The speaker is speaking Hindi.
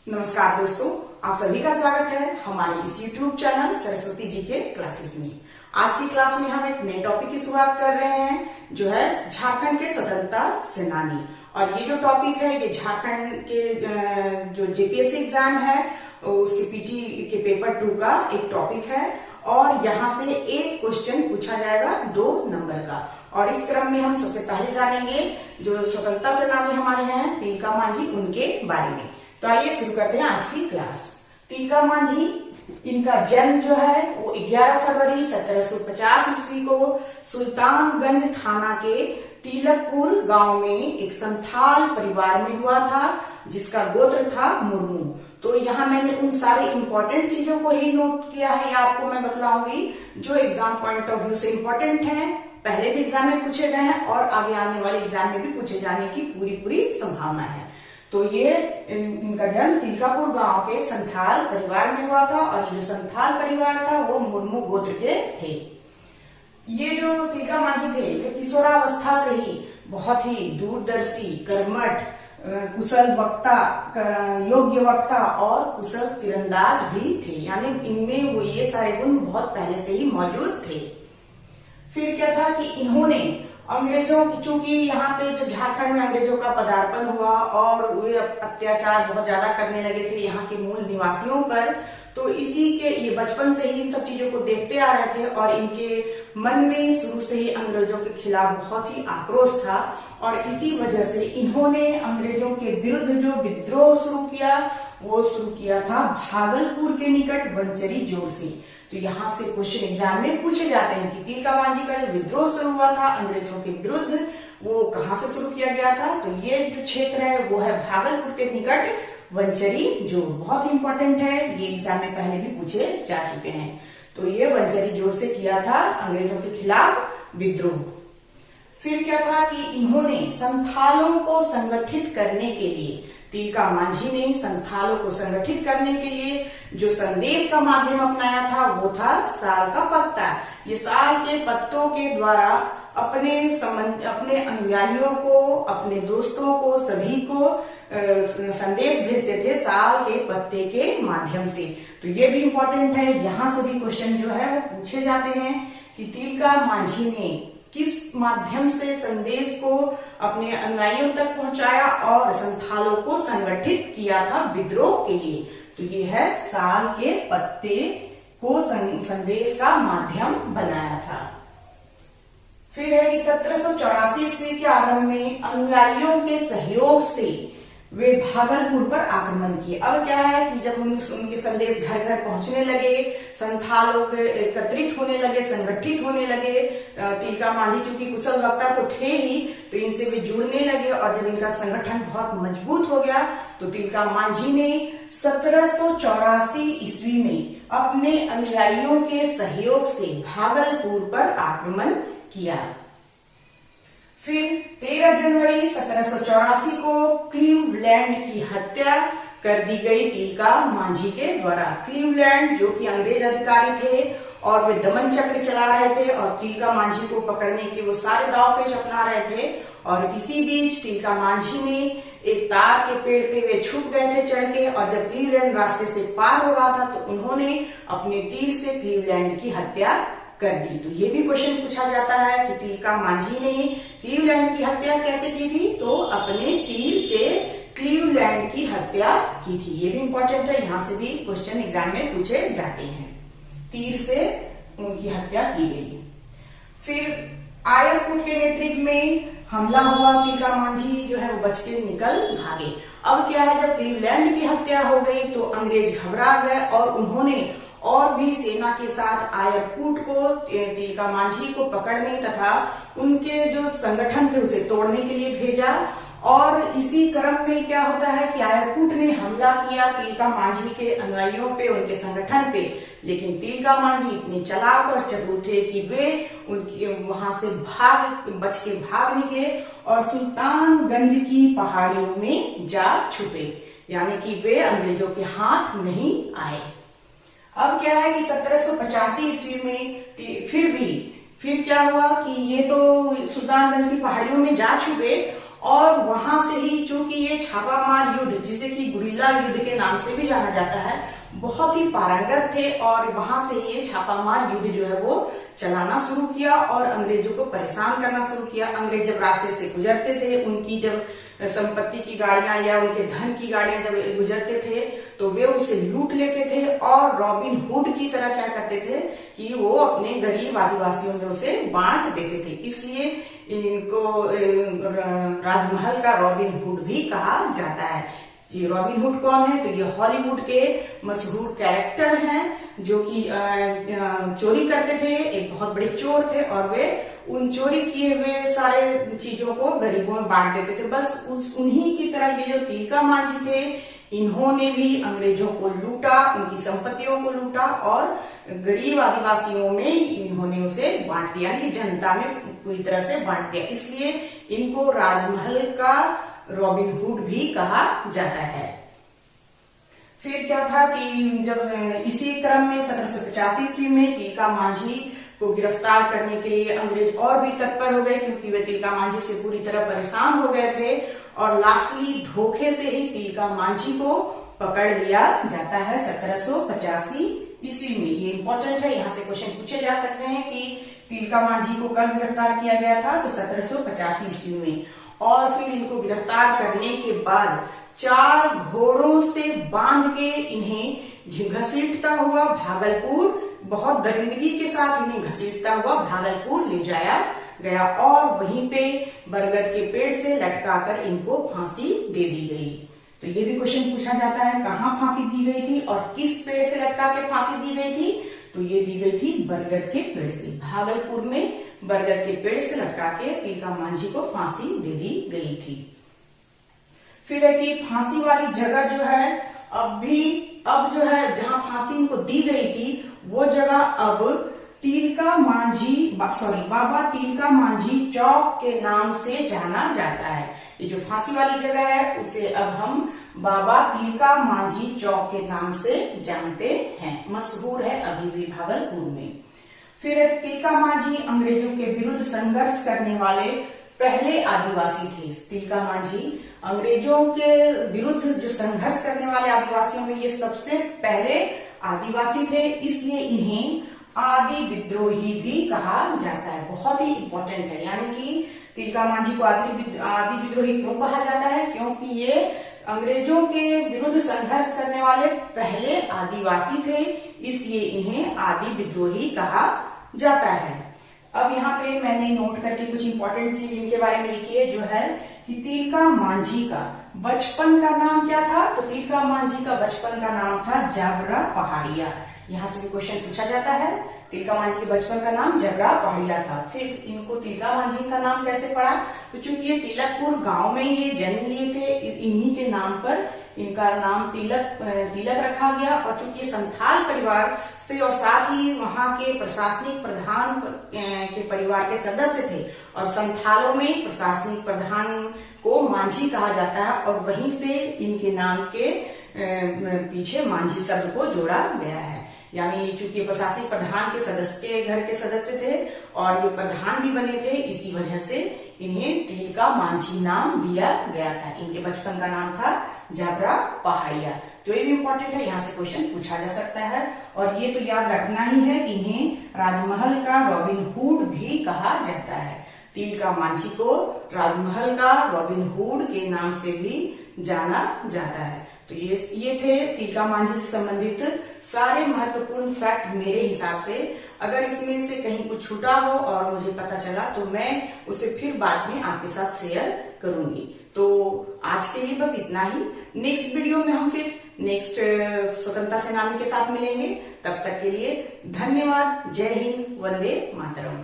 नमस्कार दोस्तों, आप सभी का स्वागत है हमारे इस YouTube चैनल सरस्वती जी के क्लासेस में। आज की क्लास में हम एक नए टॉपिक की शुरुआत कर रहे हैं जो है झारखंड के स्वतंत्रता सेनानी। और ये जो टॉपिक है ये झारखंड के जो जेपीएससी एग्जाम है उसके पीटी के पेपर 2 का एक टॉपिक है और यहाँ से एक क्वेश्चन पूछा जाएगा 2 नंबर का। और इस क्रम में हम सबसे पहले जानेंगे जो स्वतंत्रता सेनानी हमारे हैं तिलका मांझी, उनके बारे में। तो आइए शुरू करते हैं आज की क्लास। तिलका मांझी, इनका जन्म जो है वो 11 फरवरी 1750 ईस्वी को सुल्तानगंज थाना के तिलकपुर गांव में एक संथाल परिवार में हुआ था जिसका गोत्र था मुर्मू। तो यहाँ मैंने उन सारे इंपॉर्टेंट चीजों को ही नोट किया है, आपको मैं बतलाऊंगी जो एग्जाम पॉइंट ऑफ व्यू से इंपॉर्टेंट है, पहले भी एग्जाम में पूछे गए हैं और आगे आने वाले एग्जाम में भी पूछे जाने की पूरी संभावना है। तो ये इनका जन्म तिलकापुर गांव के संथाल परिवार में हुआ था और ये जो संथाल परिवार था वो मुर्मू गोत्र के थे। ये जो तिलका मांझी थे वे किशोरावस्था से ही बहुत ही दूरदर्शी, कर्मठ, कुशल वक्ता, योग्य वक्ता और कुशल तीरंदाज भी थे। यानी इनमें वो ये सारे गुण बहुत पहले से ही मौजूद थे। फिर क्या था कि इन्होंने अंग्रेजों की, चूंकि यहाँ पे जो झारखंड में अंग्रेजों का पदार्पण हुआ और वे अत्याचार बहुत ज्यादा करने लगे थे यहाँ के मूल निवासियों पर, तो इसी के ये बचपन से ही इन सब चीजों को देखते आ रहे थे और इनके मन में शुरू से ही अंग्रेजों के खिलाफ बहुत ही आक्रोश था। और इसी वजह से इन्होंने अंग्रेजों के विरुद्ध जो विद्रोह शुरू किया वो शुरू किया था भागलपुर के निकट वंचरी जोर से। तो यहाँ से क्वेश्चन एग्जाम में पूछे जाते हैं कि तिलका मांझी का जो विद्रोह शुरू हुआ था अंग्रेजों के विरुद्ध वो कहाँ से शुरू किया गया था। तो ये जो क्षेत्र है वो है भागलपुर के निकट वंचरी जोर। बहुत इंपॉर्टेंट है, ये एग्जाम में पहले भी पूछे जा चुके हैं। तो ये वंचरी जोर से किया था अंग्रेजों के खिलाफ विद्रोह। फिर क्या था कि इन्होंने संथालों को संगठित करने के लिए, तिलका मांझी ने संथालों को संगठित करने के लिए जो संदेश का माध्यम अपनाया था वो था साल का पत्ता। ये साल के पत्तों के द्वारा अपने अनुयायियों को, अपने दोस्तों को, सभी को संदेश भेजते थे साल के पत्ते के माध्यम से। तो ये भी इंपॉर्टेंट है, यहाँ से भी क्वेश्चन जो है वो पूछे जाते हैं कि तिलका मांझी ने किस माध्यम से संदेश को अपने अनुयायियों तक पहुंचाया और संथालों को संगठित किया था विद्रोह के लिए। तो ये है साल के पत्ते को संदेश का माध्यम बनाया था। फिर है कि 1784 ईस्वी के आरंभ में अनुयायियों के सहयोग से वे भागलपुर पर आक्रमण किए। अब क्या है कि जब उनके संदेश घर घर पहुंचने लगे, संथालों के एकत्रित होने लगे, संगठित होने लगे, तिलका मांझी चूंकि कुशल वक्ता तो थे ही, तो इनसे वे जुड़ने लगे और जब इनका संगठन बहुत मजबूत हो गया तो तिलका मांझी ने 1784 ईस्वी में अपने अनुयायियों के सहयोग से भागलपुर पर आक्रमण किया। फिर 13 जनवरी 1784 को क्लीवलैंड की हत्या कर दी गई तिलका मांझी के द्वारा। क्लीवलैंड जो कि अंग्रेज अधिकारी थे और वे दमन चक्र चला रहे थे और तिलका मांझी को पकड़ने के वो सारे दाव पेच अपना रहे थे। और इसी बीच तिलका मांझी ने एक तार के पेड़ पे वे छुप गए थे चढ़ के, और जब क्लीवलैंड रास्ते से पार हो रहा था तो उन्होंने अपने तीर से क्लीवलैंड की हत्या कर दी। तो ये भी क्वेश्चन पूछा जाता है कि तिलका मांझी ने क्लीवलैंड की हत्या कैसे की थी। तो अपने तीर से क्लीवलैंड की हत्या की थी। ये भी इंपॉर्टेंट है, यहाँ से भी क्वेश्चन एग्जाम में पूछे जाते हैं। तीर से उनकी हत्या की गई। फिर आयरकुट के नेतृत्व में हमला हुआ, तिलका मांझी जो है वो बच के निकल भागे। अब क्या है, जब क्लीवलैंड की हत्या हो गई तो अंग्रेज घबरा गए और उन्होंने और भी सेना के साथ आयरकूट को, तिलका मांझी को पकड़ने तथा उनके जो संगठन थे उसे तोड़ने के लिए भेजा। और इसी क्रम में क्या होता है कि आयरकूट ने हमला किया तिलका मांझी के अनुयायियों पे, उनके संगठन पे। लेकिन तिलका मांझी इतने चालाक और चतुर थे कि वे उनकी वहां से बच के भाग निकले और सुल्तानगंज की पहाड़ियों में जा छुपे, यानी कि वे अंग्रेजों के हाथ नहीं आए। अब क्या है कि 1785 ईस्वी में फिर क्या हुआ कि ये तो सुल्तानगंज की पहाड़ियों में जा छुपे और वहां से ही, चूंकि ये छापामार युद्ध, जिसे कि गुरिल्ला युद्ध के नाम से भी जाना जाता है, बहुत ही पारंगत थे और वहां से ये छापामार युद्ध जो है वो चलाना शुरू किया और अंग्रेजों को परेशान करना शुरू किया। अंग्रेज जब रास्ते से गुजरते थे, उनकी जब संपत्ति की गाड़ियां या उनके धन की गाड़ियां जब गुजरते थे तो वे उसे लूट लेते थे और रॉबिन हुड की तरह क्या करते थे कि वो अपने गरीब आदिवासियों में उसे बांट देते थे। इसलिए इनको राजमहल का रॉबिन हुड भी कहा जाता है। ये रॉबिन हुड कौन है? तो ये हॉलीवुड के मशहूर कैरेक्टर हैं जो कि चोरी करते थे, एक बहुत बड़े चोर थे और वे उन चोरी किए हुए सारे चीजों को गरीबों में बांट देते थे। बस उन्हीं की तरह ये जो तिलका मांझी थे, इन्होंने भी अंग्रेजों को लूटा, उनकी संपत्तियों को लूटा और गरीब आदिवासियों में इन्होंने उसे बांट दिया, यानी जनता में पूरी तरह से बांट दिया। इसलिए इनको राजमहल का रॉबिन हुड भी कहा जाता है। फिर क्या था कि जब इसी क्रम में 1785 ईस्वी में तिलका मांझी को गिरफ्तार करने के लिए अंग्रेज और भी तत्पर हो गए, क्योंकि वे तिलका मांझी से पूरी तरह परेशान हो गए थे और लास्टली धोखे से ही तिलका मांझी को पकड़ लिया जाता है 1785 ईस्वी में। ये इंपॉर्टेंट है, यहाँ से क्वेश्चन पूछे जा सकते हैं कि तिलका मांझी को कब गिरफ्तार किया गया था? तो 1785 ईस्वी में। और फिर इनको गिरफ्तार करने के बाद 4 घोड़ों से बांध के इन्हें घसीटता हुआ भागलपुर, बहुत दरिंदगी के साथ इन्हें घसीटता हुआ भागलपुर ले जाया गया और वहीं पे बरगद के पेड़ से लटकाकर इनको फांसी दे दी गई। तो ये भी क्वेश्चन पूछा जाता है, कहाँ फांसी दी गई थी और किस पेड़ से लटका के फांसी दी गई थी? तो ये दी गई थी बरगद के पेड़ से। भागलपुर में बरगद के पेड़ से लटका के तिलका मांझी को फांसी दे दी गई थी। फिर है कि फांसी वाली जगह जो है अब जो है जहां फांसी इनको दी गई थी वो जगह अब बाबा तिलका मांझी चौक के नाम से जाना जाता है। ये जो फांसी वाली जगह है उसे अब हम बाबा तिलका मांझी चौक के नाम से जानते हैं, मशहूर है अभी भी भागलपुर में। फिर तिलका मांझी अंग्रेजों के विरुद्ध संघर्ष करने वाले पहले आदिवासी थे। तिलका मांझी अंग्रेजों के विरुद्ध जो संघर्ष करने वाले आदिवासियों में ये सबसे पहले आदिवासी थे, इसलिए इन्हें आदि विद्रोही भी कहा जाता है। बहुत ही इंपॉर्टेंट है, यानी कि तिलका मांझी को आदि विद्रोही क्यों कहा जाता है? क्योंकि ये अंग्रेजों के विरुद्ध संघर्ष करने वाले पहले आदिवासी थे, इसलिए इन्हें आदि विद्रोही कहा जाता है। अब यहाँ पे मैंने नोट करके कुछ इंपॉर्टेंट चीज इनके बारे में लिखी है, जो है कि तिलका मांझी का बचपन का नाम क्या था? तो तिलका मांझी का बचपन का नाम था जबरा पहाड़िया। यहाँ से भी क्वेश्चन पूछा जाता है, तिलका मांझी के बचपन का नाम जबरा पहाड़िया था। फिर इनको तिलका मांझी का नाम कैसे पड़ा? तो चूंकि ये तिलकपुर गांव में ये जन्म लिए थे, इन्हीं के नाम पर इनका नाम तिलक रखा गया। और चूंकि संथाल परिवार से और साथ ही वहां के प्रशासनिक प्रधान के परिवार के सदस्य थे और संथालों में प्रशासनिक प्रधान को मांझी कहा जाता है और वहीं से इनके नाम के पीछे मांझी शब्द को जोड़ा गया है। यानी चूंकि प्रशासनिक प्रधान के सदस्य के घर के सदस्य थे और ये प्रधान भी बने थे, इसी वजह से इन्हें तिलका मांझी नाम दिया गया था। इनके बचपन का नाम था जबरा पहाड़िया। तो ये भी इंपॉर्टेंट है, यहाँ से क्वेश्चन पूछा जा सकता है। और ये तो याद रखना ही है कि इन्हें राजमहल का रॉबिन हुड भी कहा जाता है। तिलका मांझी को राजमहल का रॉबिन हुड के नाम से भी जाना जाता है। तो ये थे तिलका मांझी से संबंधित सारे महत्वपूर्ण फैक्ट मेरे हिसाब से। अगर इसमें से कहीं कुछ छूटा हो और मुझे पता चला तो मैं उसे फिर बाद में आपके साथ शेयर करूंगी। तो आज के लिए बस इतना ही। नेक्स्ट वीडियो में हम फिर नेक्स्ट स्वतंत्रता सेनानी के साथ मिलेंगे। तब तक के लिए धन्यवाद। जय हिंद, वंदे मातरम।